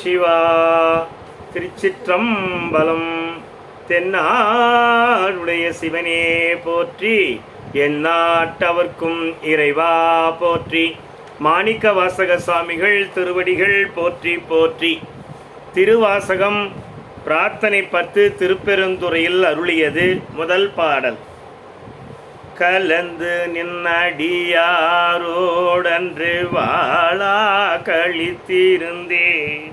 சிவா. திருச்சிற்றம்பலம். தென்னாடுடைய சிவனே போற்றி, எந்நாட்டவர்க்கும் இறைவா போற்றி. மாணிக்க வாசக சுவாமிகள் திருவடிகள் போற்றி போற்றி. திருவாசகம் பிரார்த்தனை 10 திருப்பெருந்துறையில் அருளியது. முதல் பாடல். கலந்து நின்னடியாரோடன்று வாழா கழித்திருந்தேன்,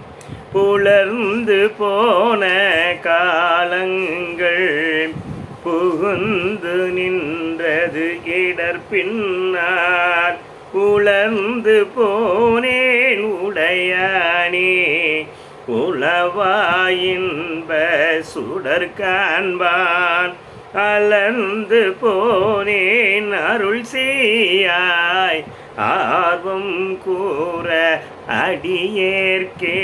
புலர்ந்து போன காலங்கள் புகுந்து நின்றது இடர் பின்னார், உலர்ந்து போனேன் உடையானே உளவாயின்ப சுடர் காண்பான், அலர்ந்து போனேன் அருள் செய்யாய் ஆர்வம் கூற அடியேற்கே.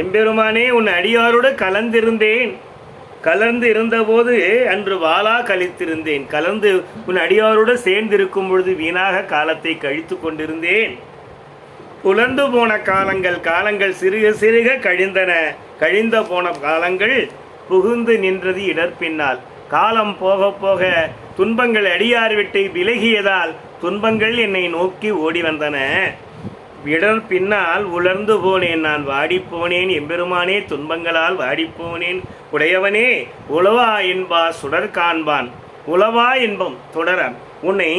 எம்பெருமானே, உன் அடியாரோடு கலந்திருந்தேன். கலந்து இருந்தபோது அன்று வாளா கழித்திருந்தேன். கலந்து உன் அடியாரோடு சேர்ந்திருக்கும் பொழுது வீணாக காலத்தை கழித்து கொண்டிருந்தேன். புலர்ந்து போன காலங்கள் சிறுக சிறுக கழிந்தன. கழிந்த போன காலங்கள் புகுந்து நின்றது இடர்பின்னால். காலம் போக போக துன்பங்கள் அடியார் விட்டு விலகியதால் துன்பங்கள் என்னை நோக்கி ஓடி வந்தன. இடர் பின்னால் உலர்ந்து போனேன், நான் வாடிப்போனேன். எம்பெருமானே, துன்பங்களால் வாடிப்போனேன். உடையவனே, உளவா என்பா சுடர் காண்பான். உளவா இன்பம் தொடர உன்னை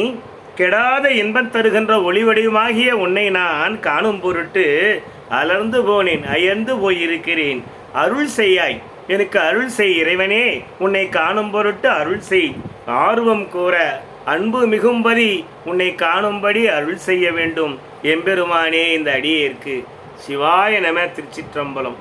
கெடாத இன்பம் தருகின்ற ஒளிவடிவமாகிய உன்னை நான் காணும் பொருட்டு அலர்ந்து போனேன், அயர்ந்து போயிருக்கிறேன். அருள் செய்யாய், எனக்கு அருள் செய் இறைவனே. உன்னை காணும் பொருட்டு அருள் செய். ஆர்வம் கூற அன்பு மிகும்படி உன்னை காணும்படி அருள் செய்ய வேண்டும் எம்பெருமானே. இந்த அடியேற்கு சிவாய நம. திருச்சிற்றம்பலம்.